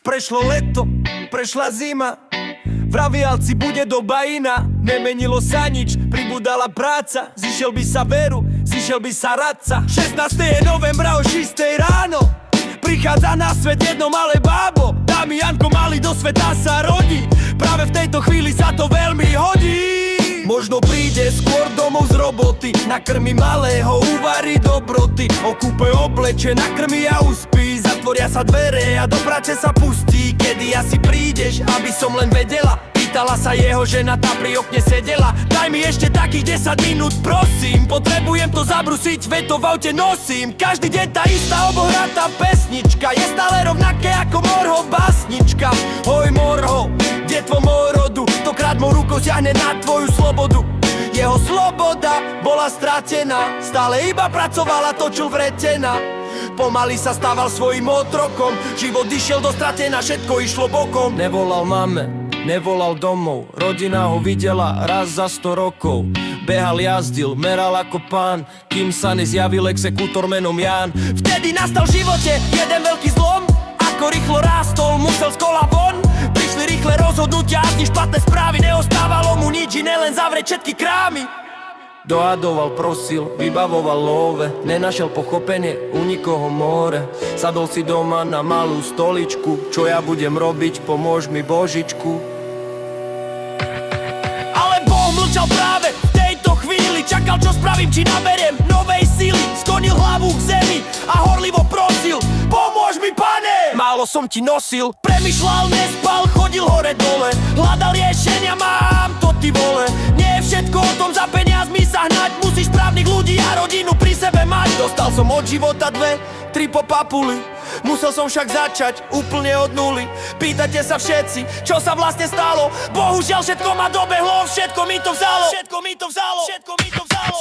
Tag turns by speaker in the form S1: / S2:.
S1: Prešlo leto, prešla zima, vravialci bude doba iná. Nemenilo sa nič, pribudala práca, zišiel by sa veru, zišiel by sa radca. 16. je novembra o 6. ráno, prichádza na svet jedno malé bábo. Damianko malý do sveta sa rodí, práve v tejto chvíli sa to veľmi hodí. Možno príde skôr domov z roboty, nakrmi malého, uvarí dobroty, okúpe obleče, nakrmi a uspí. Zatvoria sa dvere a do práce sa pustí. Kedy asi prídeš, aby som len vedela? Pýtala sa jeho žena, tá pri okne sedela. Daj mi ešte takých 10 minút, prosím, potrebujem to zabrusiť, veď to v aute nosím. Každý deň tá istá obohratá pesnička, je stále rovnaké ako Morho básnička. Hoj Morho, detvo môjrodu, stokrát mou rukou siahne na tvoju slobodu. Jeho sloboda bola stratená, stále iba pracovala, točil vretená. Pomaly sa stával svojím otrokom, život išiel do stratená, všetko išlo bokom. Nevolal mame, nevolal domov, rodina ho videla raz za 100 rokov. Behal, jazdil, meral ako pán, kým sa nezjavil exekútor menom Ján. Vtedy nastal v živote jeden veľký zlom, ako rýchlo rástol, musel z kola von. Prišli rýchle rozhodnutia, ani špatné správy, neostávalo mu nič iné, len zavrieť všetky krámy. Dohadoval, prosil, vybavoval love, nenašiel pochopenie u nikoho more. Sadol si doma na malú stoličku, čo ja budem robiť, pomôž mi Božičku. Ale Boh mlčal práve v tejto chvíli, čakal čo spravím, či naberiem novej sily. Sklonil hlavu k zemi a horlivo prosil, pomôž mi Pane! Málo som ti nosil, premýšľal, nespal, chodil hore dole, hľadal riešenia, mám to ty vole. Nie je všetko o tom za peniazmi sa hnať, musíš správnych ľudí a rodinu pri sebe mať. Dostal som od života 2-3 po papuli, musel som však začať úplne od nuly. Pýtate sa všetci, čo sa vlastne stalo, bohužiaľ všetko ma dobehlo, všetko mi to vzalo, všetko mi to vzalo, všetko mi to vzalo.